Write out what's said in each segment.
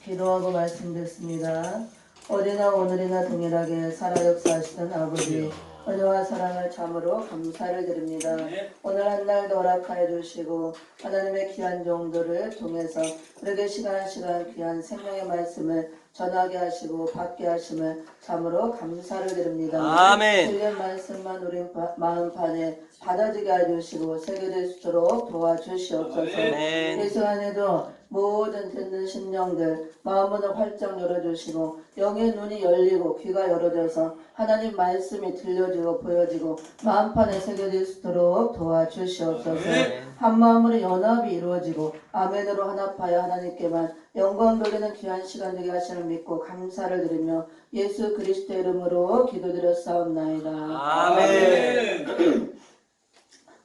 기도하고 말씀 듣습니다. 어제나 오늘이나 동일하게 살아 역사하시던 아버지, 은혜와 사랑을 참으로 감사를 드립니다. 오늘 한날도 허락하여 주시고 하나님의 귀한 종들을 통해서 우리에게 시간 귀한 생명의 말씀을 전하게 하시고 받게 하심을 참으로 감사를 드립니다. 아멘. 들린 말씀만 우리 마음판에 받아들이게 해주시고 새겨질 수 있도록 도와주시옵소서. 아멘. 이 시간에도 모든 듣는 심령들 마음문을 활짝 열어주시고 영의 눈이 열리고 귀가 열어져서 하나님 말씀이 들려지고 보여지고 마음판에 새겨질 수 있도록 도와주시옵소서. 한 마음으로 연합이 이루어지고 아멘으로 하나파여 하나님께만 영광 돌리는 귀한 시간 되게 하시는 믿고 감사를 드리며 예수 그리스도의 이름으로 기도드렸사옵나이다. 아멘.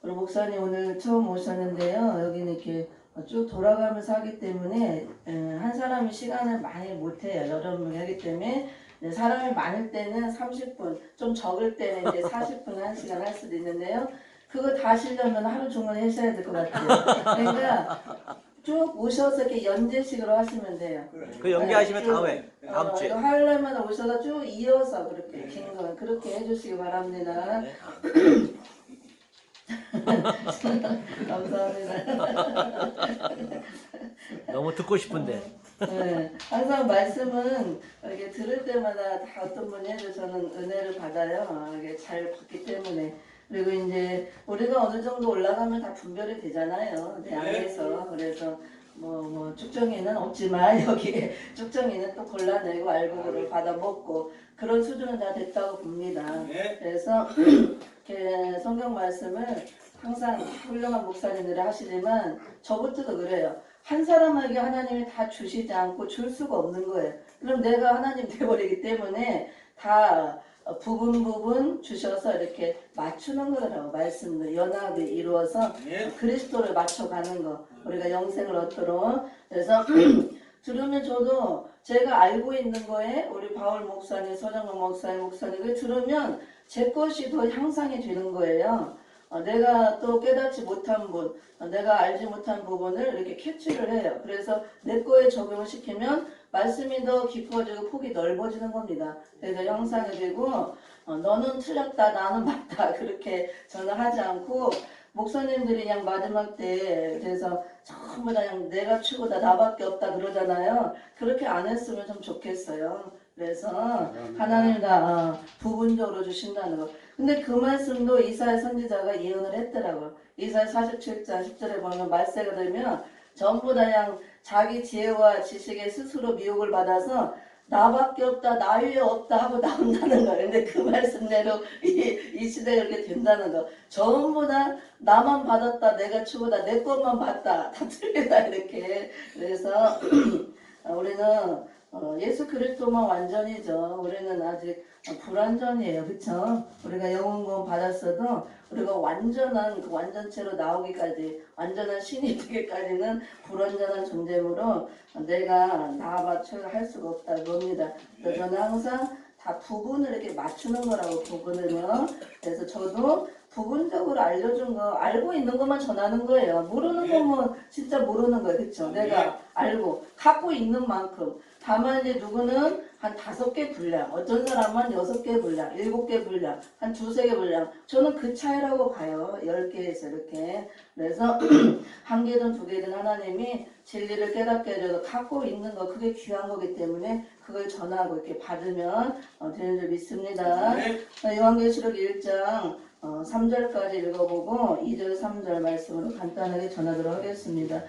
우리 목사님 오늘 처음 오셨는데요. 여기는 이렇게 쭉 돌아가면서 하기 때문에 한 사람이 시간을 많이 못해요. 여러 명이 하기 때문에 사람이 많을 때는 30분, 좀 적을 때는 이제 40분, 1시간 할 수도 있는데요. 그거 다 하시려면 하루 종일 하셔야 될 것 같아요. 그러니까 쭉 오셔서 이렇게 연재식으로 하시면 돼요. 그 연기하시면 쭉, 다음 주에. 하려면 오셔서 쭉 이어서 그렇게 긴 거 그렇게 해주시기 바랍니다. 네. 감사합니다. 너무 듣고 싶은데. 네, 항상 말씀은 이렇게 들을 때마다 다 어떤 분이 해도 저는 은혜를 받아요. 이게 잘 받기 때문에. 그리고 이제 우리가 어느 정도 올라가면 다 분별이 되잖아요. 대학에서. 그래서 뭐 쭉정이는 없지만 여기에 쭉정이는 또 골라내고 알고를 받아먹고 그런 수준은 다 됐다고 봅니다. 그래서 이렇게 성경 말씀을 항상 훌륭한 목사님들이 하시지만 저부터도 그래요. 한 사람에게 하나님이 다 주시지 않고 줄 수가 없는 거예요. 그럼 내가 하나님 돼버리기 때문에 다 부분 주셔서 이렇게 맞추는 거라고 말씀을 연합이 이루어서 그리스도를 맞춰가는 거 우리가 영생을 얻도록. 그래서 들으면 저도 제가 알고 있는 거에 우리 바울 목사님, 서정근 목사님을 들으면 제 것이 더 향상이 되는 거예요. 내가 또 깨닫지 못한 분, 내가 알지 못한 부분을 이렇게 캡처를 해요. 그래서 내 거에 적용을 시키면 말씀이 더 깊어지고 폭이 넓어지는 겁니다. 그래서 형상이 되고 너는 틀렸다 나는 맞다 그렇게 저는 하지 않고 목사님들이 그냥 마지막 때 그래서 전부 다 그냥 내가 최고다 나밖에 없다 그러잖아요. 그렇게 안 했으면 좀 좋겠어요. 그래서 하나님 다 부분적으로 주신다는 거. 근데 그 말씀도 이사야 선지자가 예언을 했더라고요. 이사야 47장 10절에 보면 말세가 되면 전부 다 그냥 자기 지혜와 지식에 스스로 미혹을 받아서 나밖에 없다, 나 위에 없다 하고 나온다는 거예요. 근데 그 말씀대로 이 시대가 이렇게 된다는 거. 전부 다 나만 받았다, 내가 최고다, 내 것만 받다, 다 틀리다 이렇게. 그래서 우리는 예수 그리스도만 완전이죠. 우리는 아직 불완전이에요. 그쵸? 우리가 영혼구원 받았어도 우리가 완전한 그 완전체로 나오기까지 완전한 신이 되기까지는 불완전한 존재므로 내가 나 맞춰 할 수가 없다고 봅니다. 그래서 저는 항상 다 부분을 이렇게 맞추는 거라고 보거든요. 그래서 저도 부분적으로 알려준 거 알고 있는 것만 전하는 거예요. 모르는 거면 진짜 모르는 거예요. 그쵸? 내가 알고 갖고 있는 만큼. 다만 이제 누구는 한 5개 분량, 어떤 사람은 6개 분량, 7개 분량, 한 2-3개 분량. 저는 그 차이라고 봐요. 10개에서 이렇게. 그래서 한 개든 2개든 하나님이 진리를 깨닫게 해줘서 갖고 있는 거 그게 귀한 거기 때문에 그걸 전하고 이렇게 받으면 되는 줄 믿습니다. 요한계시록 1장 3절까지 읽어보고 2절 3절 말씀으로 간단하게 전하도록 하겠습니다.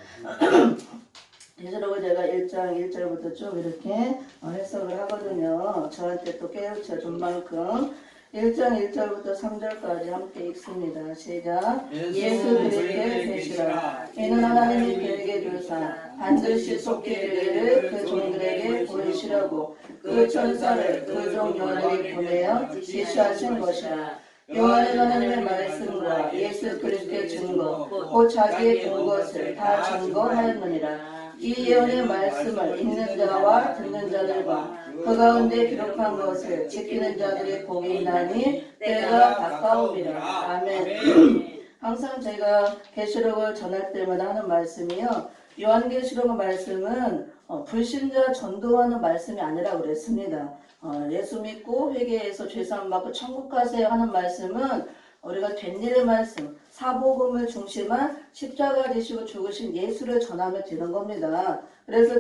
계시록을 제가 1장 1절부터 쭉 이렇게 해석을 하거든요. 저한테 또 깨우쳐 준 만큼 1장 1절부터 3절까지 함께 읽습니다. 시작. 예수 그리스도의 계시라. 이는 하나님이 그에게 주사 반드시 속히 되기를 그 종들에게 보이시려고 그 천사를 그 종 요한에게 보내어 지시하신 것이라. 요한은 하나님의 말씀과 예수 그리스도의 증거 곧 자기의 본 것을 다 증거하였느니라. 이 예언의 말씀을 읽는 자와 듣는 자들과 그 가운데 기록한 것을 지키는 자들의 복이 있나니 때가 가까움이라. 아멘. 항상 제가 계시록을 전할 때마다 하는 말씀이요. 요한계시록 말씀은 불신자 전도하는 말씀이 아니라 그랬습니다. 예수 믿고 회개해서 죄사함 받고 천국 가세요 하는 말씀은 우리가 된 일의 말씀, 사복음을 중심한 십자가 지시고 죽으신 예수를 전하면 되는 겁니다. 그래서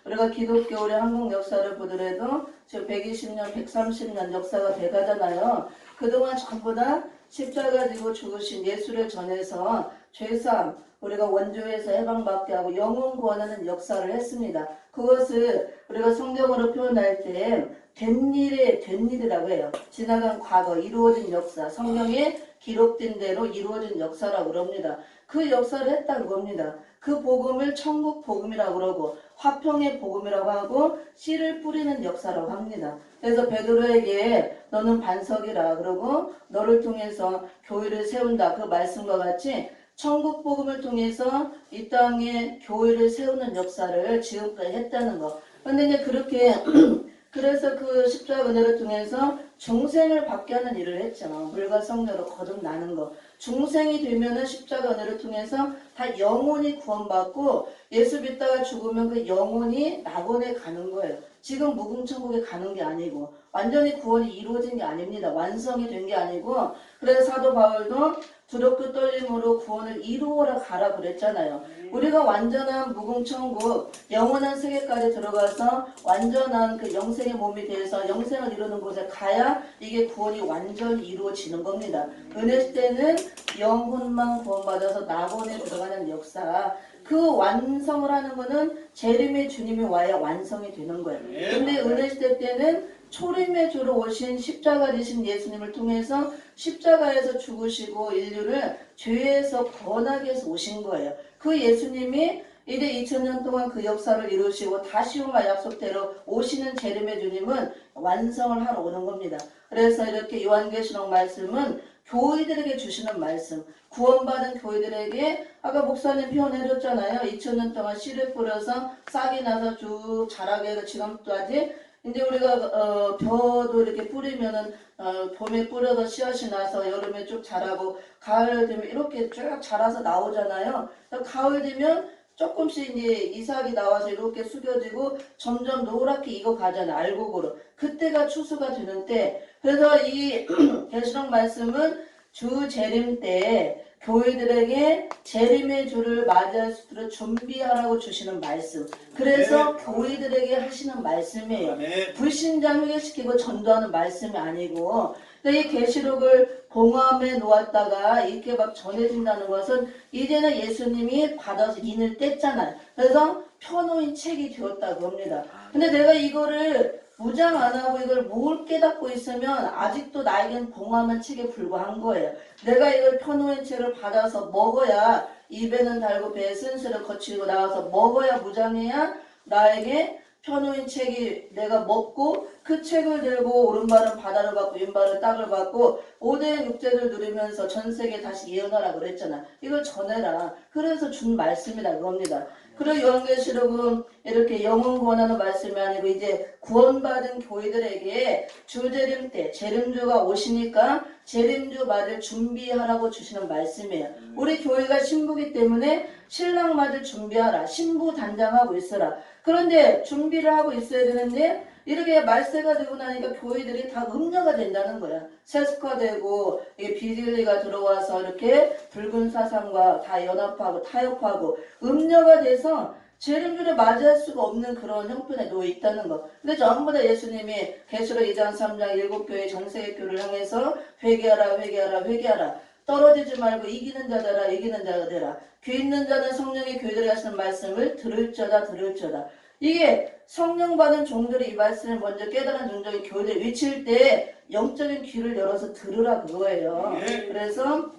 우리가 기독교 우리 한국 역사를 보더라도 지금 120년, 130년 역사가 돼가잖아요. 그동안 전부 다 십자가 지고 죽으신 예수를 전해서 죄사함, 우리가 원죄에서 해방받게 하고 영혼 구원하는 역사를 했습니다. 그것을 우리가 성경으로 표현할 때 된 일이라고 해요. 지나간 과거, 이루어진 역사, 성경에 기록된 대로 이루어진 역사라고 그럽니다. 그 역사를 했다는 겁니다. 그 복음을 천국 복음이라고 그러고 화평의 복음이라고 하고 씨를 뿌리는 역사라고 합니다. 그래서 베드로에게 너는 반석이라 그러고 너를 통해서 교회를 세운다. 그 말씀과 같이 천국 복음을 통해서 이 땅에 교회를 세우는 역사를 지금까지 했다는 거. 그런데 이제 그렇게 그래서 그 십자가 은혜를 통해서 중생을 받게 하는 일을 했죠. 물과 성녀로 거듭나는 거. 중생이 되면은 십자가 은혜를 통해서 다 영혼이 구원받고 예수 믿다가 죽으면 그 영혼이 낙원에 가는 거예요. 지금 무궁천국에 가는 게 아니고 완전히 구원이 이루어진 게 아닙니다. 완성이 된 게 아니고 그래서 사도 바울도 두렵고 떨림으로 구원을 이루어라 가라 그랬잖아요. 우리가 완전한 무궁천국 영원한 세계까지 들어가서 완전한 그 영생의 몸이 돼서 영생을 이루는 곳에 가야 이게 구원이 완전히 이루어지는 겁니다. 은혜 시대는 영혼만 구원받아서 낙원에 들어가는 역사. 그 완성을 하는 거는 재림의 주님이 와야 완성이 되는 거예요. 근데 은혜 시대 때는 초림의 주로 오신 십자가 되신 예수님을 통해서 십자가에서 죽으시고 인류를 죄에서 구원하기 위해서 오신 거예요. 그 예수님이 이제 2000년 동안 그 역사를 이루시고 다시 오마 약속대로 오시는 재림의 주님은 완성을 하러 오는 겁니다. 그래서 이렇게 요한계시록 말씀은 교회들에게 주시는 말씀, 구원받은 교회들에게 아까 목사님 표현해줬잖아요. 2000년 동안 씨를 뿌려서 싹이 나서 쭉 자라게 해서 지금까지 이제 우리가 벼도 이렇게 뿌리면은 봄에 뿌려서 씨앗이 나서 여름에 쭉 자라고 가을 되면 이렇게 쭉 자라서 나오잖아요. 가을 되면 조금씩 이제 이삭이 나와서 이렇게 숙여지고 점점 노랗게 익어가잖아요. 알곡으로. 그때가 추수가 되는 때. 그래서 이 계시록 말씀은 주 재림 때 교회들에게 재림의 주를 맞이할 수 있도록 준비하라고 주시는 말씀. 그래서 교회들에게 하시는 말씀이에요. 불신자 회개시키고 전도하는 말씀이 아니고 이 계시록을 봉함에 놓았다가 이렇게 막 전해진다는 것은 이제는 예수님이 받아서 인을 뗐잖아요. 그래서 펴놓은 책이 되었다고 합니다. 근데 내가 이거를 무장 안 하고 이걸 뭘 깨닫고 있으면 아직도 나에겐 봉함한 책에 불과한 거예요. 내가 이걸 펴놓은 책을 받아서 먹어야 입에는 달고 배에 쓴스를 거치고 나와서 먹어야 무장해야 나에게 펴놓은 책이 내가 먹고 그 책을 들고 오른발은 바다를 받고 왼발은 땅을 받고 5대 육제를 누리면서 전 세계에 다시 예언하라 그랬잖아. 이걸 전해라. 그래서 준 말씀이다 그겁니다. 그리고 요한계시록은 이렇게 영혼 구원하는 말씀이 아니고 이제 구원받은 교회들에게 주재림 때 재림주가 오시니까 재림주 맞을 준비하라고 주시는 말씀이에요. 우리 교회가 신부기 때문에 신랑 맞을 준비하라. 신부 단장하고 있어라. 그런데 준비를 하고 있어야 되는데 이렇게 말세가 되고 나니까 교회들이 다 음녀가 된다는 거야. 세습화되고 이게 비질리가 들어와서 이렇게 붉은 사상과 다 연합하고 타협하고 음녀가 돼서 재림주를 맞이할 수가 없는 그런 형편에 놓여 있다는 거. 근데 전부 다 예수님이 계시록 2장 3장 7교회 전세계 교회를 향해서 회개하라 회개하라 회개하라. 떨어지지 말고 이기는 자 되라 이기는 자가 되라. 귀 있는 자는 성령이 교회들에 하시는 말씀을 들을 자다 들을 자다. 이게 성령 받은 종들이 이 말씀을 먼저 깨달은 종족이 교회에 위치할 때 영적인 귀를 열어서 들으라 그거예요. 그래서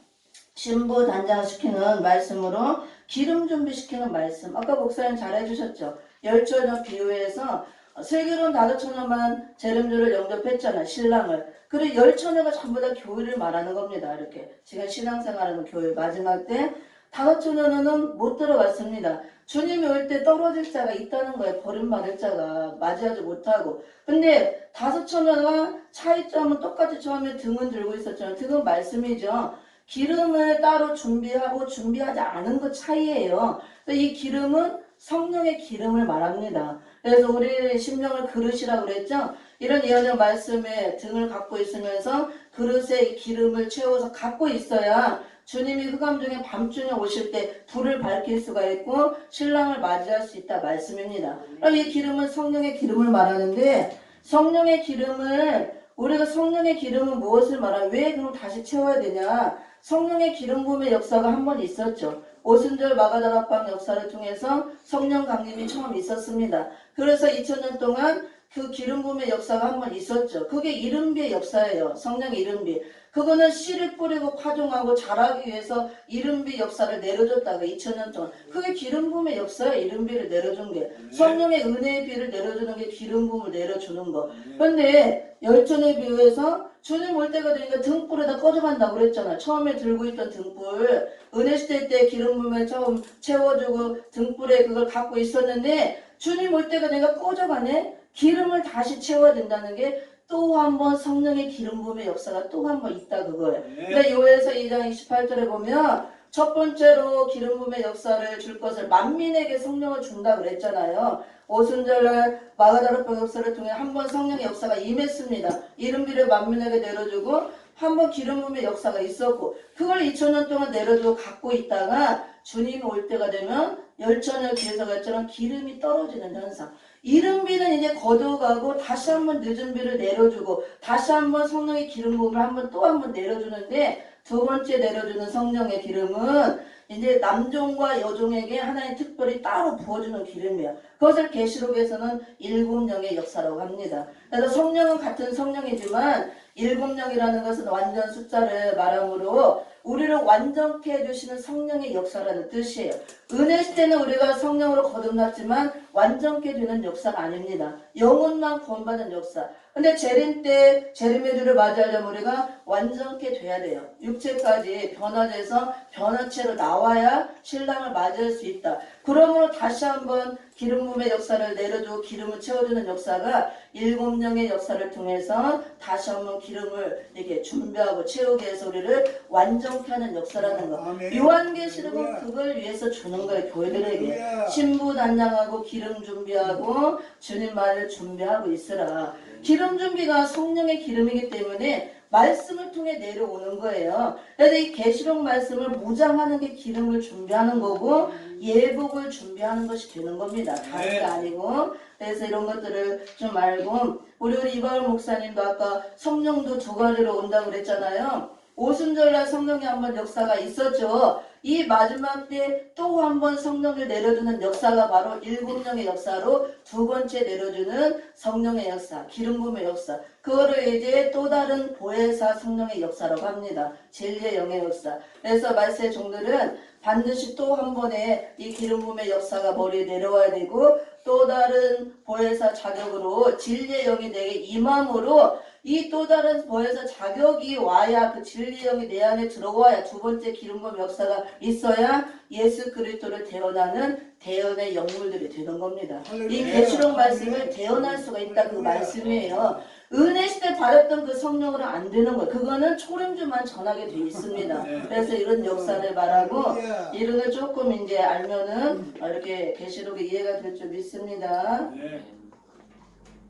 신부 단장시키는 말씀으로 기름 준비시키는 말씀. 아까 목사님 잘 해주셨죠. 열처녀 비유해서 슬기로운 5처녀만 재림주를 영접했잖아요. 신랑을. 그리고 10처녀가 전부 다 교회를 말하는 겁니다. 이렇게 지금 신앙생활하는 교회 마지막 때 5처녀는 못 들어갔습니다. 주님이 올 때 떨어질 자가 있다는 거예요. 버림받을 자가 맞이하지 못하고. 근데 5처녀가 차이점은 똑같이 처음에 등은 들고 있었잖아요. 등은 말씀이죠. 기름을 따로 준비하고 준비하지 않은 것 차이예요. 이 기름은 성령의 기름을 말합니다. 그래서 우리 심령을 그릇이라고 그랬죠. 이런 예언의 말씀에 등을 갖고 있으면서 그릇에 이 기름을 채워서 갖고 있어야 주님이 흑암 중에 밤중에 오실 때 불을 밝힐 수가 있고 신랑을 맞이할 수 있다 말씀입니다. 그럼 이 기름은 성령의 기름을 말하는데 성령의 기름을 우리가 성령의 기름은 무엇을 말하냐? 왜 그럼 다시 채워야 되냐? 성령의 기름 부음의 역사가 한 번 있었죠. 오순절 마가다락방 역사를 통해서 성령 강림이 처음 있었습니다. 그래서 2000년 동안 그 기름 부음의 역사가 한 번 있었죠. 그게 이른비의 역사예요. 성령의 이른비. 그거는 씨를 뿌리고 파종하고 자라기 위해서 이른비 역사를 내려줬다고 2000년 동안. 그게 기름 부음의 역사예요. 이른비를 내려준 게. 성령의 은혜의 비를 내려주는 게 기름 부음을 내려주는 거. 그런데 열전에 비유해서 주님 올 때가 되니까 등불에다 꺼져간다고 그랬잖아. 처음에 들고 있던 등불. 은혜 시대 때 기름 부음을 처음 채워주고 등불에 그걸 갖고 있었는데 주님 올 때가 되니까 꺼져가네. 기름을 다시 채워야 된다는 게 또 한 번 성령의 기름 부음의 역사가 또 한 번 있다 그거예요. 근데 요에서 2장 28절에 보면 첫 번째로 기름 부음의 역사를 줄 것을 만민에게 성령을 준다 그랬잖아요. 오순절날 마가다락방 역사를 통해 한 번 성령의 역사가 임했습니다. 이른비를 만민에게 내려주고 한 번 기름 부음의 역사가 있었고 그걸 2000년 동안 내려주고 갖고 있다가 주님이 올 때가 되면 열천을 뒤에서 갔처럼 기름이 떨어지는 현상. 이른비는 이제 거둬가고 다시 한번 늦은 비를 내려주고 다시 한번 성령의 기름 부음을 한번 또 한 번 내려주는데 두 번째 내려주는 성령의 기름은 이제 남종과 여종에게 하나님 특별히 따로 부어주는 기름이에요. 그것을 계시록에서는 일곱 영의 역사라고 합니다. 그래서 성령은 같은 성령이지만 일곱 영이라는 것은 완전 숫자를 말하므로 우리를 완전케 해주시는 성령의 역사라는 뜻이에요. 은혜 시대는 우리가 성령으로 거듭났지만 완전케 되는 역사가 아닙니다. 영혼만 구원받은 역사. 근데 재림 때 재림의 주를 맞이하려면 우리가 완전케 돼야 돼요. 육체까지 변화돼서 변화체로 나와야 신랑을 맞이할 수 있다. 그러므로 다시 한번 기름 부음의 역사를 내려주고 기름을 채워주는 역사가 일곱 영의 역사를 통해서 다시 한번 기름을 이렇게 준비하고 채우게 해서 우리를 완전케 하는 역사라는 거. 요한계시록은 그걸 위해서 주는 거예요. 교회들에게. 신부 단장하고 기름 준비하고 주님 말을 준비하고 있으라. 기름 준비가 성령의 기름이기 때문에 말씀을 통해 내려오는 거예요. 그래서 이 계시록 말씀을 무장하는 게 기름을 준비하는 거고 예복을 준비하는 것이 되는 겁니다. 다른 게 아니고. 그래서 이런 것들을 좀 알고 우리 이바울 목사님도 아까 성령도 두 가지로 온다고 그랬잖아요. 오순절날 성령의 한번 역사가 있었죠. 이 마지막 때 또 한 번 성령을 내려주는 역사가 바로 일곱 영의 역사로 두 번째 내려주는 성령의 역사, 기름 부음의 역사. 그거를 이제 또 다른 보혜사 성령의 역사라고 합니다. 진리의 영의 역사. 그래서 말세의 종들은 반드시 또 한 번의 이 기름 부음의 역사가 머리에 내려와야 되고 또 다른 보혜사 자격으로 진리의 영이 내게 임함으로 이 또 다른 보혜사 자격이 와야 그 진리의 영이 내 안에 들어와야 두 번째 기름 부음 역사가 있어야 예수 그리스도를 대언하는 대언의 영물들이 되는 겁니다. 이 계시록 말씀을 대언할 수가 있다 그 말씀이에요. 은혜 시대 받았던 그 성령으로 안 되는 거예요. 그거는 초림주만 전하게 돼 있습니다. 그래서 이런 역사를 말하고 이런 걸 조금 이제 알면은 이렇게 계시록이 이해가 될 줄 믿습니다.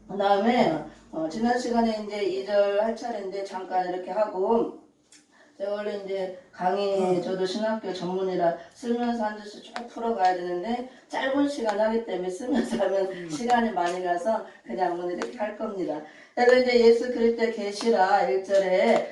그 다음에 지난 시간에 이제 2절 할 차례인데 잠깐 이렇게 하고 제가 원래 이제 강의 저도 신학교 전문이라 쓰면서 한 줄씩 쭉 풀어가야 되는데 짧은 시간 하기 때문에 쓰면서 하면 시간이 많이 가서 그냥 오늘 이렇게 할 겁니다. 그래서 이제 예수 그리스도의 계시라 1절에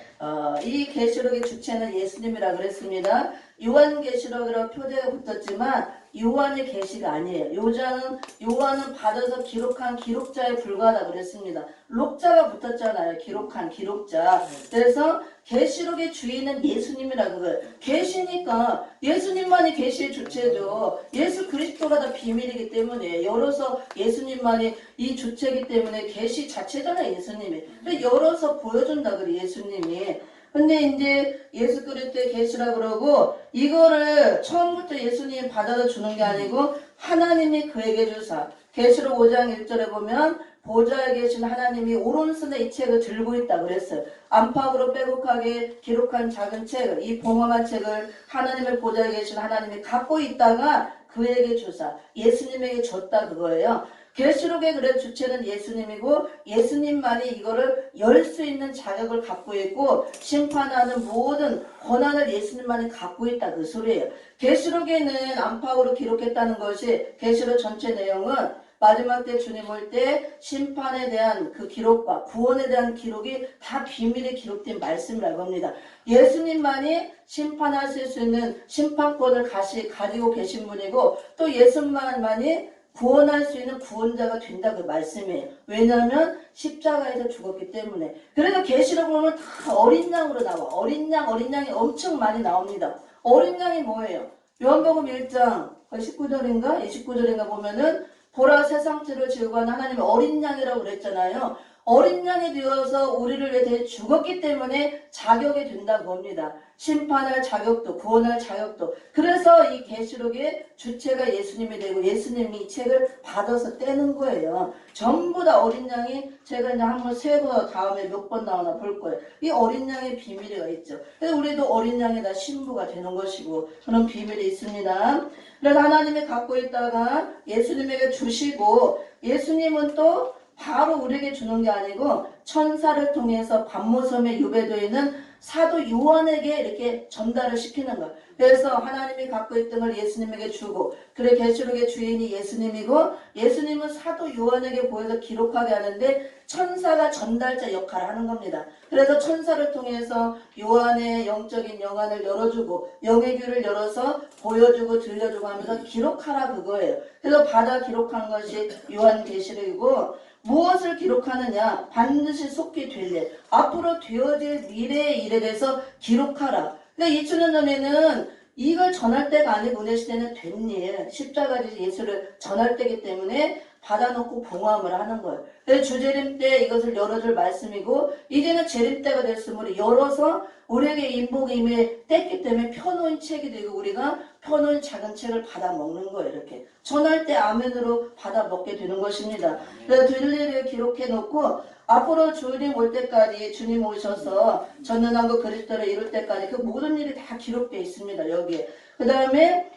이 계시록의 주체는 예수님이라 그랬습니다. 요한계시록이라고 표제가 붙었지만 요한의 계시가 아니에요. 요한은 받아서 기록한 기록자에 불과하다 그랬습니다. 록자가 붙었잖아요. 기록한 기록자. 그래서 계시록의 주인은 예수님이라 그거예요. 계시니까 예수님만이 계시의 주체죠. 예수 그리스도가 다 비밀이기 때문에 열어서 예수님만이 이 주체이기 때문에 계시 자체잖아요. 예수님이. 열어서 보여준다 그래 예수님이. 근데 이제 예수 그리스도의 계시라 그러고 이거를 처음부터 예수님 받아서 주는 게 아니고 하나님이 그에게 주사. 계시록 5장 1절에 보면 보좌에 계신 하나님이 오른손에 이 책을 들고 있다 그랬어요. 안팎으로 빼곡하게 기록한 작은 책을, 이 봉헌한 책을 하나님의 보좌에 계신 하나님이 갖고 있다가 그에게 주사, 예수님에게 줬다 그거예요. 계시록의 그래 주체는 예수님이고 예수님만이 이거를 열 수 있는 자격을 갖고 있고 심판하는 모든 권한을 예수님만이 갖고 있다 그 소리예요. 계시록에는 안팎으로 기록했다는 것이 계시록 전체 내용은 마지막 때 주님 올 때 심판에 대한 그 기록과 구원에 대한 기록이 다 비밀에 기록된 말씀이라고 합니다. 예수님만이 심판하실 수 있는 심판권을 가지고 계신 분이고 또 예수님만이 구원할 수 있는 구원자가 된다 그 말씀이에요. 왜냐하면 십자가에서 죽었기 때문에. 그래서 계시록 보면 다 어린 양으로 나와. 어린 양이 엄청 많이 나옵니다. 어린 양이 뭐예요? 요한복음 1장 19절인가 29절인가 보면은 보라 세상죄를 지고 간 하나님의 어린 양이라고 그랬잖아요. 어린 양이 되어서 우리를 위해 죽었기 때문에 자격이 된다고 합니다. 심판할 자격도 구원할 자격도. 그래서 이 계시록의 주체가 예수님이 되고 예수님이 이 책을 받아서 떼는 거예요. 전부 다 어린 양이 제가 이제 한번 세고 다음에 몇 번 나오나 볼 거예요. 이 어린 양의 비밀이 있죠. 그래서 우리도 어린 양이 다 신부가 되는 것이고 그런 비밀이 있습니다. 그래서 하나님이 갖고 있다가 예수님에게 주시고 예수님은 또 바로 우리에게 주는 게 아니고 천사를 통해서 반모섬에 유배되어 있는 사도 요한에게 이렇게 전달을 시키는 거예요. 그래서 하나님이 갖고 있던 걸 예수님에게 주고 그래 계시록의 주인이 예수님이고 예수님은 사도 요한에게 보여서 기록하게 하는데 천사가 전달자 역할을 하는 겁니다. 그래서 천사를 통해서 요한의 영적인 영안을 열어주고 영의 귀를 열어서 보여주고 들려주고 하면서 기록하라 그거예요. 그래서 받아 기록한 것이 요한계시록이고 무엇을 기록하느냐? 반드시 속히 될 일, 앞으로 되어질 미래의 일에 대해서 기록하라. 그러니까 2000년 전에는 이걸 전할 때가 아니고 은혜 시대는 된 일, 십자가 예수를 전할 때이기 때문에 받아놓고 봉함을 하는 거예요. 그래서 주재림 때 이것을 열어줄 말씀이고 이제는 재림 때가 됐으므로 열어서 우리에게 인복임에 뗐기 때문에 펴놓은 책이 되고 우리가 펴놓은 작은 책을 받아 먹는 거예요. 이렇게 전할 때 아멘으로 받아 먹게 되는 것입니다. 그래서 들리를 기록해 놓고 앞으로 주님 올 때까지 주님 오셔서 전능하고 그리스도를 이룰 때까지 그 모든 일이 다 기록되어 있습니다. 여기에. 그 다음에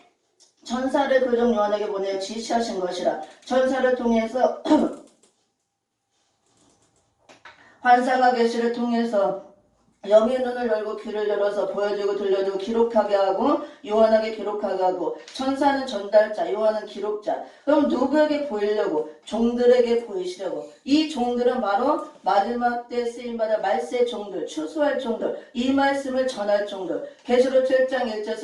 전사를 그종 요한에게 보내어 지시하신 것이라. 전사를 통해서 환상과 계시를 통해서 영의 눈을 열고 귀를 열어서 보여주고 들려주고 기록하게 하고 요한에게 기록하게 하고 천사는 전달자 요한은 기록자. 그럼 누구에게 보이려고? 종들에게 보이시려고. 이 종들은 바로 마지막 때 쓰임받아 말세 종들 추수할 종들 이 말씀을 전할 종들. 계시록 7장 1절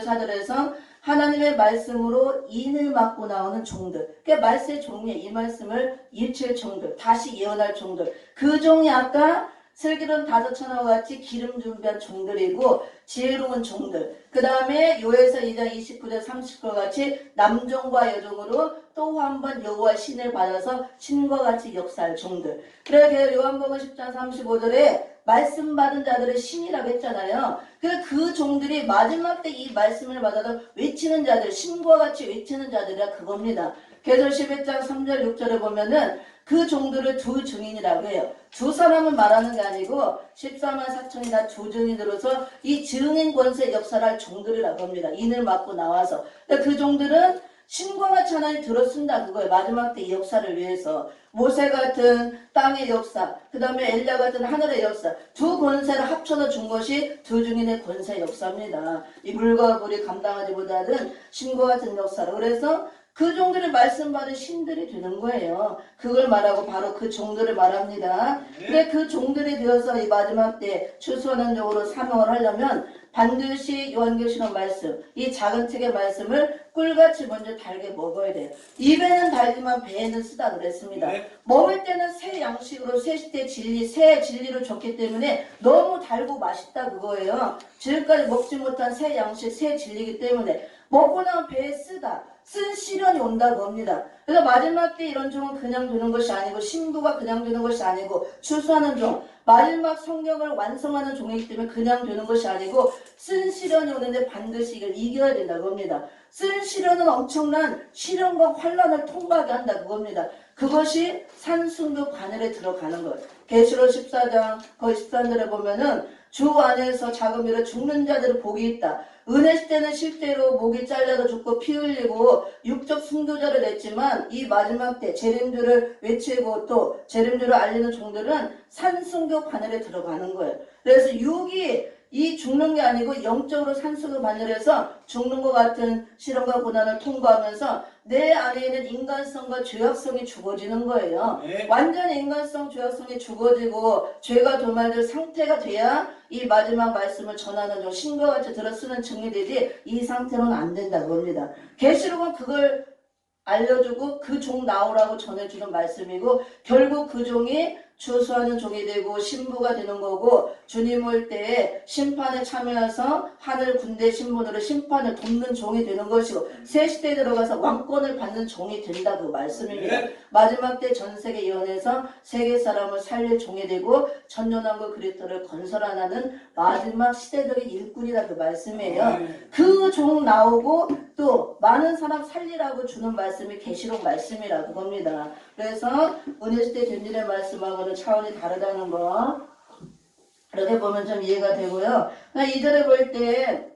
4절에서 하나님의 말씀으로 인을 맡고 나오는 종들. 그러니까 말세 종이 이 말씀을 일칠 종들 다시 예언할 종들. 그 종이 아까 슬기로운 다섯 천하와 같이 기름 준비한 종들이고 지혜로운 종들. 그 다음에 요에서 2장 29절 30절 같이 남종과 여종으로 또 한 번 여호와 신을 받아서 신과 같이 역사할 종들. 그래서 요한복음 10장 35절에 말씀 받은 자들의 신이라고 했잖아요. 그래서 그 종들이 마지막 때 이 말씀을 받아서 외치는 자들, 신과 같이 외치는 자들이라 그겁니다. 계시록 11장 3절 6절에 보면은 그 종들을 두 증인이라고 해요. 두 사람은 말하는 게 아니고 14만 4천이 다 두 증인으로서 이 증인 권세 역사를 할 종들이라고 합니다. 인을 맡고 나와서. 그 종들은 신과 같이 하나님 들어쓴다 그거예요. 마지막 때 이 역사를 위해서. 모세 같은 땅의 역사, 그 다음에 엘리야 같은 하늘의 역사. 두 권세를 합쳐서 준 것이 두 증인의 권세 역사입니다. 이 물과 물이 감당하지 못하는 신과 같은 역사로. 그래서 그 종들이 말씀 받은 신들이 되는 거예요. 그걸 말하고 바로 그 종들을 말합니다. 근데 그 종들이 되어서 이 마지막 때 추수하는 쪽으로 사명을 하려면 반드시 요한계시록 말씀, 이 작은 책의 말씀을 꿀같이 먼저 달게 먹어야 돼요. 입에는 달지만 배에는 쓰다 그랬습니다. 먹을 때는 새 양식으로 새 진리, 새 진리로 줬기 때문에 너무 달고 맛있다 그거예요. 지금까지 먹지 못한 새 양식, 새 진리이기 때문에 먹고 나면 배에 쓰다. 쓴 시련이 온다고 합니다. 그래서 마지막 때 이런 종은 그냥 되는 것이 아니고 신부가 그냥 되는 것이 아니고 추수하는 종, 마지막 성경을 완성하는 종이기 때문에 그냥 되는 것이 아니고 쓴 시련이 오는데 반드시 이걸 이겨야 된다고 합니다. 쓴 시련은 엄청난 시련과 환란을 통과하게 한다고 합니다. 그것이 산순교 바늘에 들어가는 것. 계시록 14장 거의 13절에 보면은 주 안에서 자금으로 죽는 자들의 복이 있다. 은혜 시대는 실제로 목이 잘려서 죽고 피 흘리고 육적 순교자를 냈지만 이 마지막 때 재림주를 외치고 또 재림주를 알리는 종들은 산순교 바늘에 들어가는 거예요. 그래서 육이 이 죽는 게 아니고 영적으로 산순교 바늘에서 죽는 것 같은 시련과 고난을 통과하면서 내 안에 있는 인간성과 죄악성이 죽어지는 거예요. 네. 완전히 인간성, 죄악성이 죽어지고 죄가 도말될 상태가 돼야 이 마지막 말씀을 전하는 종, 신과 같이 들어쓰는 증이 되지 이 상태로는 안 된다고 합니다. 계시록은 그걸 알려주고 그 종 나오라고 전해주는 말씀이고 결국 그 종이 추수하는 종이 되고 신부가 되는 거고 주님 올 때에 심판에 참여해서 하늘 군대 신분으로 심판을 돕는 종이 되는 것이고 새 시대에 들어가서 왕권을 받는 종이 된다고 말씀입니다. 마지막 때 전 세계 예언에서 세계 사람을 살릴 종이 되고 천년왕국 그리스도를 건설하는 마지막 시대적인 일꾼이다 그 말씀이에요. 그 종 나오고 또 많은 사람 살리라고 주는 말씀이 계시록 말씀이라고 겁니다. 그래서 은혜시대 된일의 말씀하고는 차원이 다르다는 거 이렇게 보면 좀 이해가 되고요. 2절에 볼 때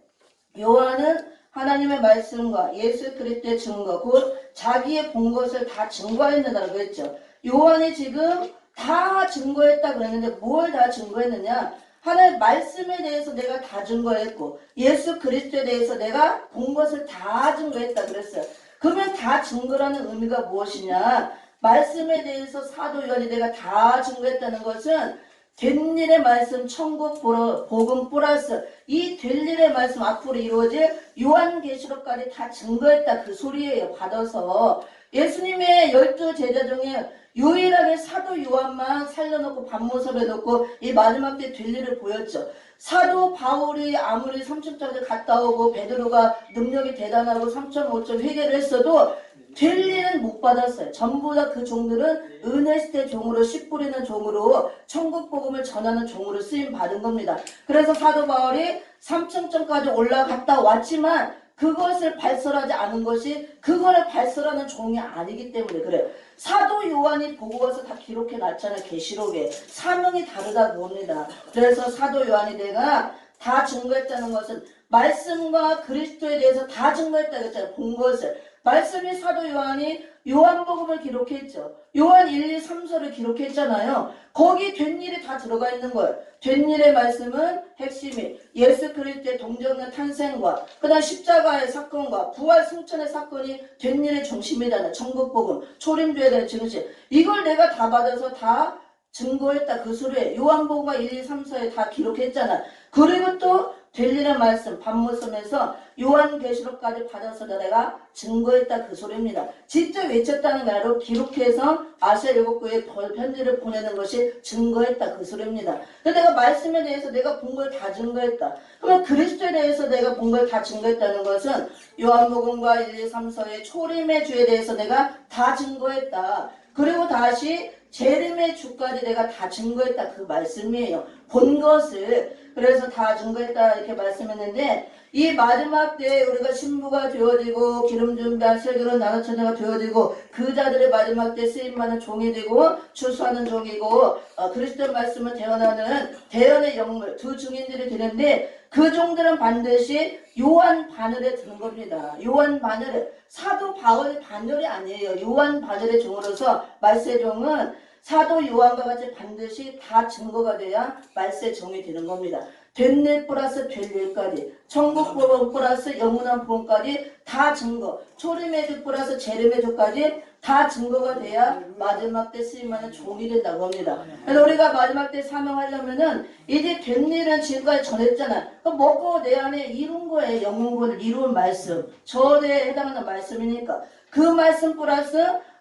요한은 하나님의 말씀과 예수 그리스도의 증거 곧 자기의 본 것을 다 증거했느냐고 했죠. 요한이 지금 다 증거했다 그랬는데 뭘 다 증거했느냐. 하나님의 말씀에 대해서 내가 다 증거했고 예수 그리스도에 대해서 내가 본 것을 다 증거했다 그랬어요. 그러면 다 증거라는 의미가 무엇이냐. 말씀에 대해서 사도 요한이 내가 다 증거했다는 것은 된 일의 말씀 천국 복음 플러스 이 될 일의 말씀 앞으로 이루어질 요한계시록까지 다 증거했다 그 소리예요. 받아서 예수님의 12 제자 중에 유일하게 사도 요한만 살려놓고 반모섭에 놓고 이 마지막 때 될 일을 보였죠. 사도 바울이 아무리 3층짜리 갔다 오고 베드로가 능력이 대단하고 3.5점 회개를 했어도 될 일은 못 받았어요. 전부 다 그 종들은 은혜시대 종으로 씨 뿌리는 종으로 천국 복음을 전하는 종으로 쓰임 받은 겁니다. 그래서 사도 바울이 3층점까지 올라갔다 왔지만 그것을 발설하지 않은 것이 그거를 발설하는 종이 아니기 때문에 그래요. 사도 요한이 보고 와서 다 기록해 놨잖아요. 계시록에. 사명이 다르다고 봅니다. 그래서 사도 요한이 내가 다 증거했다는 것은 말씀과 그리스도에 대해서 다 증거했다 그랬잖아요. 본 것을. 말씀이 사도 요한이 요한복음을 기록했죠. 요한 1, 2, 3서를 기록했잖아요. 거기 된 일이 다 들어가 있는 거예요. 된 일의 말씀은 핵심이 예수 그리스도의 동정의 탄생과 그다음 십자가의 사건과 부활 승천의 사건이 된 일의 중심이잖아요. 천국복음, 초림주에 대한 증신. 이걸 내가 다 받아서 다 증거했다 그 소리에 요한복음과 1, 2, 3서에 다 기록했잖아. 그리고 또 될 일의 말씀 반모섬에서 요한계시록까지 받아서 내가 증거했다 그 소리입니다. 직접 외쳤다는 게 아니라 기록해서 아시아 7교회에 편지를 보내는 것이 증거했다 그 소리입니다. 근데 내가 말씀에 대해서 내가 본 걸 다 증거했다. 그러면 그리스도에 대해서 내가 본 걸 다 증거했다는 것은 요한복음과 1, 2, 3서의 초림의 주에 대해서 내가 다 증거했다. 그리고 다시 재림의 주까지 내가 다 증거했다 그 말씀이에요. 본 것을. 그래서 다 증거했다 이렇게 말씀했는데 이 마지막 때에 우리가 신부가 되어지고 기름 준비한 슬기로운 나노천자가 되어지고 그 자들의 마지막 때 쓰임받는 종이 되고 추수하는 종이고 그리스도 말씀을 대언하는 대언의 영물 두 증인들이 되는데 그 종들은 반드시 요한 바늘에 드는 겁니다. 요한 바늘에 사도 바울의 바늘이 아니에요. 요한 바늘의 종으로서 말세 종은 사도 요한과 같이 반드시 다 증거가 돼야 말세 종이 되는 겁니다. 된 일 플러스 될 일까지 천국 복음 플러스 영원한 복음까지 다 증거 초림의 주 플러스 재림의 주까지 다 증거가 돼야 마지막 때 쓰임하는 종이 된다고 합니다. 그래서 우리가 마지막 때 사명하려면은 이제 된 일은 지금까지 전했잖아. 먹고 내 안에 이룬 거에 영혼권을 이룬 말씀, 저에 해당하는 말씀이니까 그 말씀 플러스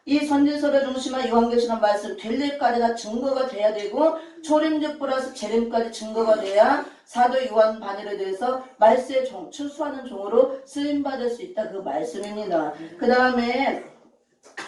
이 선지서를 중심한 요한계시록 말씀 될 일까지 다 증거가 돼야 되고 초림적 플러스 재림까지 증거가 돼야 사도 요한 바늘에 대해서 말세의 종, 출소하는 종으로 쓰임받을 수 있다 그 말씀입니다. 그 다음에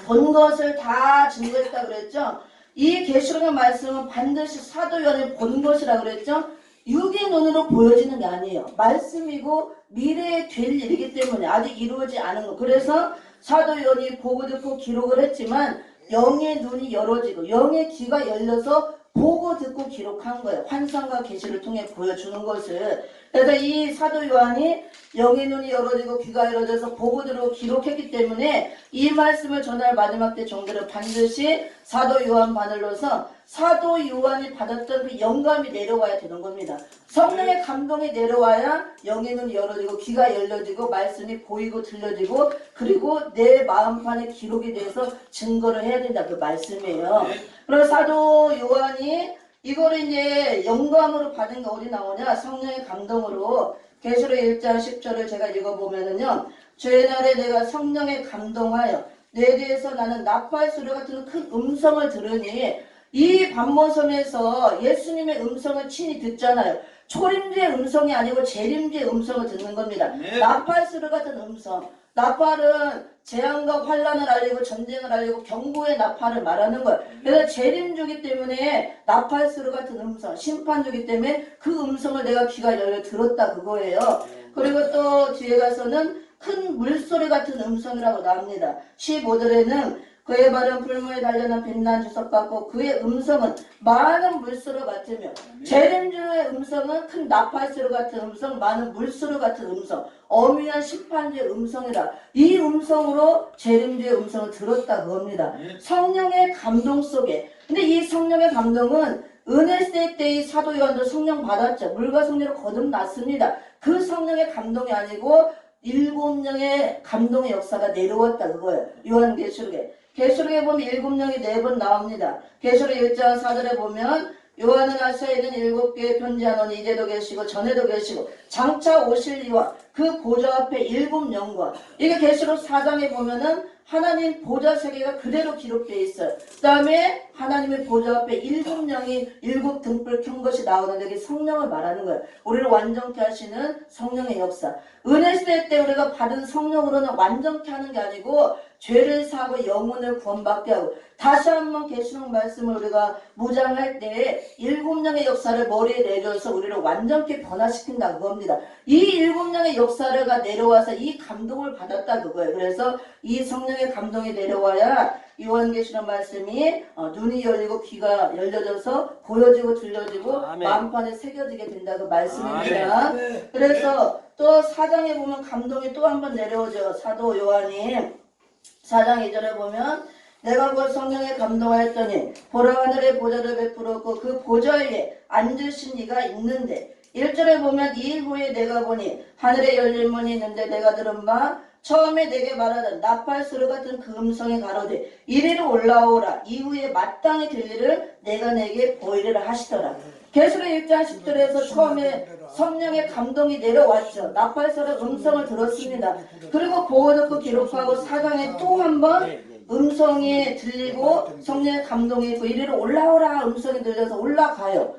본 것을 다 증거했다 그랬죠. 이 계시록의 말씀은 반드시 사도 요한이 본 것이라 그랬죠. 육의 눈으로 보여지는 게 아니에요. 말씀이고 미래에 될 일이기 때문에 아직 이루어지지 않은 거. 그래서 사도 요한이 보고 듣고 기록을 했지만 영의 눈이 열어지고 영의 귀가 열려서 보고 듣고 기록한 거예요. 환상과 계시를 통해 보여주는 것을. 그래서 이 사도 요한이 영의 눈이 열어지고 귀가 열어져서 보고 듣고 기록했기 때문에 이 말씀을 전할 마지막 때 종들은 반드시 사도 요한 바늘로서 사도 요한이 받았던 그 영감이 내려와야 되는 겁니다. 성령의 감동이 내려와야 영의 눈이 열어지고 귀가 열려지고 말씀이 보이고 들려지고 그리고 내 마음판에 기록이 돼서 증거를 해야 된다 그 말씀이에요. 그래서 사도 요한이 이거를 이제 영감으로 받은 게 어디 나오냐? 성령의 감동으로 계시록 1장 10절을 제가 읽어보면은요. 죄 날에 내가 성령에 감동하여 내 뒤에서 나는 나팔 소리 같은 큰 음성을 들으니 이 반모섬에서 예수님의 음성을 친히 듣잖아요. 초림제의 음성이 아니고 재림제의 음성을 듣는 겁니다. 나팔 소리 같은 음성. 나팔은 재앙과 환란을 알리고 전쟁을 알리고 경고의 나팔을 말하는 거예요. 그래서 재림주기 때문에 나팔 소리 같은 음성, 심판주기 때문에 그 음성을 내가 귀가 열려 들었다 그거예요. 그리고 또 뒤에 가서는 큰 물소리 같은 음성이라고 나옵니다. 15절에는 그의 발은 풀무에 달려난 빛난 주석 같고 그의 음성은 많은 물소리 같으며 재림주의 음성은 큰 나팔소리 같은 음성, 많은 물소리 같은 음성, 엄위한 심판주의 음성이라 이 음성으로 재림주의 음성을 들었다 그겁니다. 성령의 감동 속에. 근데 이 성령의 감동은 은혜세 때의 사도 요한도 성령 받았죠. 물과 성령으로 거듭났습니다. 그 성령의 감동이 아니고 7명의 감동의 역사가 내려왔다 그거예요. 요한계시록에. 계시록에 보면 7명이 4번 나옵니다. 계시록 1장 4절에 보면 요한은 아시아에 있는 7개의 편지하노니 이제도 계시고 전에도 계시고 장차 오실 이와 그 보좌 앞에 7영과 이게 계시록 4장에 보면은 하나님 보좌 세계가 그대로 기록되어 있어요. 그 다음에 하나님의 보좌 앞에 7명이 7등불 켠 것이 나오는데 이게 성령을 말하는 거예요. 우리를 완전케 하시는 성령의 역사. 은혜시대 때 우리가 받은 성령으로는 완전케 하는 게 아니고 죄를 사하고 영혼을 구원받게 하고 다시 한번 계시록 말씀을 우리가 무장할 때 7명의 역사를 머리에 내려서 우리를 완전케 변화시킨다 그겁니다. 이 7명의 역사가 내려와서 이 감동을 받았다 그거예요. 그래서 이 성령의 감동이 내려와야 요한계시록 말씀이 눈이 열리고 귀가 열려져서 보여지고 들려지고 아멘. 마음판에 새겨지게 된다 그 말씀입니다. 그래서 또 4장에 보면 감동이 또 한 번 내려오죠. 사도 요한이 4장 2절에 보면 내가 그 성령에 감동하였더니 보라 하늘의 보좌를 베풀었고 그 보좌 위에 앉으신 이가 있는데 1절에 보면 이 후에 내가 보니 하늘에 열린 문이 있는데 내가 들은 바 처음에 내게 말하던 나팔 소리 같은 그 음성이 가로되 이리로 올라오라 이후에 마땅히 들리를 내가 내게 보이리라 하시더라. 계시록 1장 10절에서 처음에 성령의 감동이 내려왔죠. 나팔소리 음성을 들었습니다. 그리고 보고 듣고 기록하고 4장에 또 한 번 음성이 들리고 성령의 감동이 있고 이리로 올라오라 음성이 들려서 올라가요.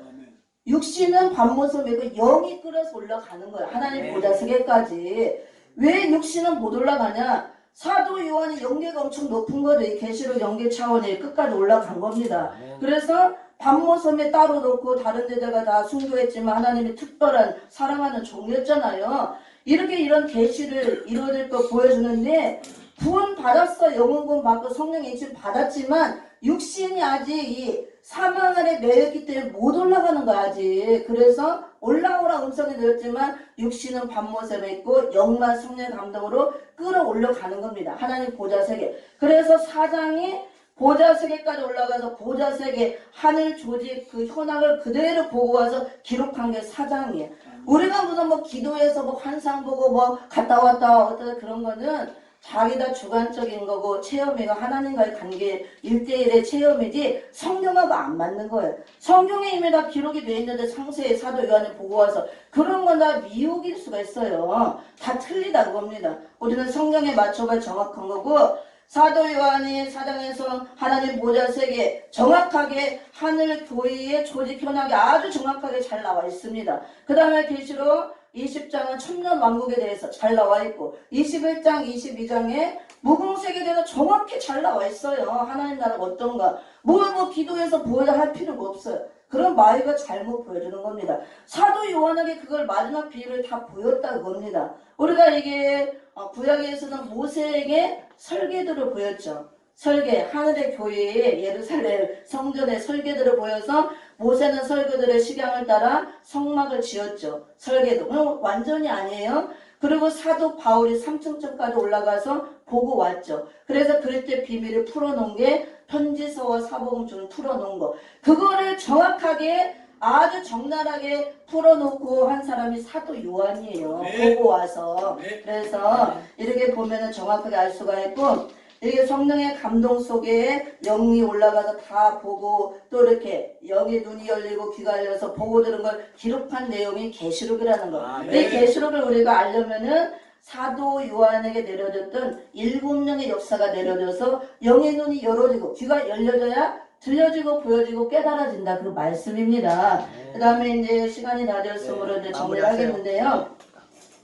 육신은 반모섬이고 영이 끌어서 올라가는 거예요. 하나님 보좌 세계까지. 왜 육신은 못 올라가냐? 사도 요한이 영계가 엄청 높은 거죠. 이 계시록 영계 차원에 끝까지 올라간 겁니다. 그래서 반모섬에 따로 놓고 다른 데다가 다 순교했지만 하나님이 특별한 사랑하는 종이었잖아요. 이렇게 이런 계시를 이루어질 거 보여주는데 구원 받았어. 영혼 구원 받고 성령 인침 받았지만 육신이 아직 이 사망 아래 매였기 때문에 못 올라가는 거야 아직. 그래서 올라오라 음성이 들었지만 육신은 반모섬에 있고 영만 성령의 감동으로 끌어올려 가는 겁니다. 하나님 보좌 세계. 그래서 4장이 보좌 세계까지 올라가서 보좌 세계 하늘 조직 그 현황을 그대로 보고 와서 기록한 게 4장이에요. 우리가 무슨 뭐 기도해서 뭐 환상 보고 뭐 갔다 왔다 그런 거는 자기 다 주관적인 거고 체험이가 하나님과의 관계 1대1의 체험이지 성경하고 안 맞는 거예요. 성경에 이미 다 기록이 돼 있는데 상세히 사도 요한이 보고 와서 그런 건 다 미혹일 수가 있어요. 다 틀리다 그겁니다. 우리는 성경에 맞춰가 정확한 거고 사도 요한이 사장에서 하나님 보좌 세계 정확하게 하늘 교회의 조직 현황이 아주 정확하게 잘 나와 있습니다. 그 다음에 계시록 20장은 천년 왕국에 대해서 잘 나와 있고 21장 22장에 무궁세계에 대해서 정확히 잘 나와 있어요. 하나님 나라가 어떤가 뭐 기도해서 보여야 할 필요가 없어요. 그런 마이가 잘못 보여주는 겁니다. 사도 요한에게 그걸 마지막 비유를 다 보였다 그겁니다. 우리가 이게 구약에서는 모세에게 설계도를 보였죠. 설계, 하늘의 교회에 예루살렘 성전의 설계도를 보여서 모세는 설계도의 식양을 따라 성막을 지었죠. 설계도. 완전히 아니에요. 그리고 사도 바울이 3층까지 올라가서 보고 왔죠. 그래서 그럴 때 비밀을 풀어놓은 게 편지서와 사복음 중을 풀어놓은 거. 그거를 정확하게 아주 적나라하게 풀어놓고 한 사람이 사도 요한이에요. 네. 보고 와서. 네. 그래서 이렇게 보면은 정확하게 알 수가 있고 이게 성령의 감동 속에 영이 올라가서 다 보고 또 이렇게 영의 눈이 열리고 귀가 열려서 보고 들은 걸 기록한 내용이 계시록이라는 거. 아, 이 계시록을 우리가 알려면은 사도 요한에게 내려졌던 7명의 역사가 내려져서 영의 눈이 열어지고 귀가 열려져야 들려지고 보여지고 깨달아진다. 그 말씀입니다. 그 다음에 이제 시간이 낮았으므로 이제 정리를 하겠는데요.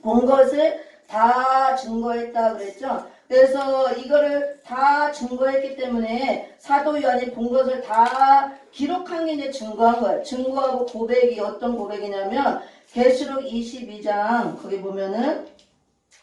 본 것을 다 증거했다 그랬죠. 그래서 이거를 다 증거했기 때문에 사도 요한이 본 것을 다 기록한 게 이제 증거한 거예요. 증거하고 고백이 어떤 고백이냐면 계시록 22장 거기 보면은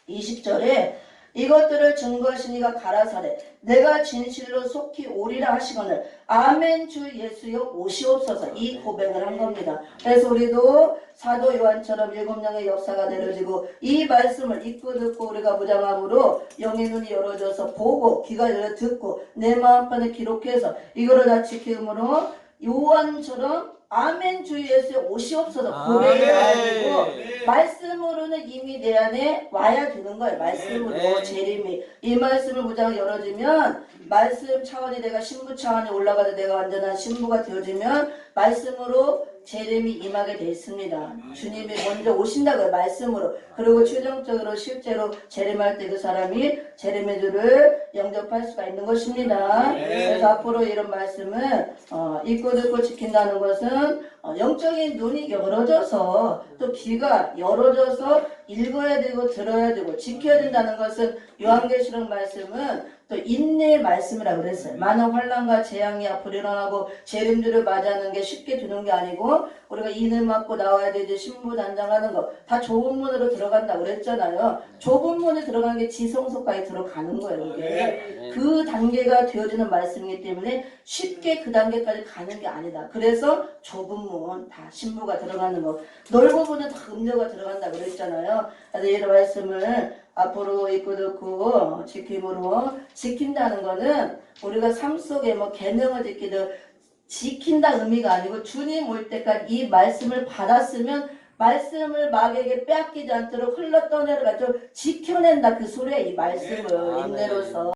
20절에 이것들을 증거하시니가 가라사대 내가 진실로 속히 오리라 하시거늘 아멘 주 예수여 오시옵소서 이 고백을 한 겁니다. 그래서 우리도 사도 요한처럼 7명의 역사가 내려지고 이 말씀을 읽고 듣고 우리가 무장함으로 영의 눈이 열어져서 보고 귀가 열려 듣고 내 마음판에 기록해서 이거를 다 지킴으로 요한처럼 아멘 주 예수의 오시옵소서 고백을 해가지고 말씀으로는 이미 내 안에 와야 되는 거예요. 말씀으로 네. 재림이 이 말씀을 무장 열어주면 말씀 차원이 내가 신부 차원에 올라가서 내가 완전한 신부가 되어지면 말씀으로 재림이 임하게 돼 있습니다. 주님이 먼저 오신다고요. 말씀으로. 그리고 최종적으로 실제로 재림할 때 그 사람이 재림의 주를 영접할 수가 있는 것입니다. 그래서 앞으로 이런 말씀을 읽고 듣고 지킨다는 것은 영적인 눈이 열어져서 또 귀가 열어져서 읽어야 되고 들어야 되고 지켜야 된다는 것은 요한계시록 말씀은 또 인내의 말씀이라고 그랬어요. 많은 환난과 재앙이 앞으로 일어나고 재림주를 맞이하는 게 쉽게 되는 게 아니고 우리가 인을 맞고 나와야 되지 신부단장하는 거 다 좁은 문으로 들어간다고 그랬잖아요. 좁은 문에 들어가는 게 지성소까지 들어가는 거예요. 이게. 그 단계가 되어지는 말씀이기 때문에 쉽게 그 단계까지 가는 게 아니다. 그래서 좁은 문, 다 신부가 들어가는 거 넓은 문은 다 음료가 들어간다고 그랬잖아요. 그래서 이런 말씀을 앞으로 읽고 듣고 지킴으로 지킨다는 거는 우리가 삶 속에 뭐 계명을 지키든 지킨다 의미가 아니고 주님 올 때까지 이 말씀을 받았으면 말씀을 마귀에게 빼앗기지 않도록 흘러 떠내려가지고 지켜낸다 그 소리야 이 말씀을 인내로서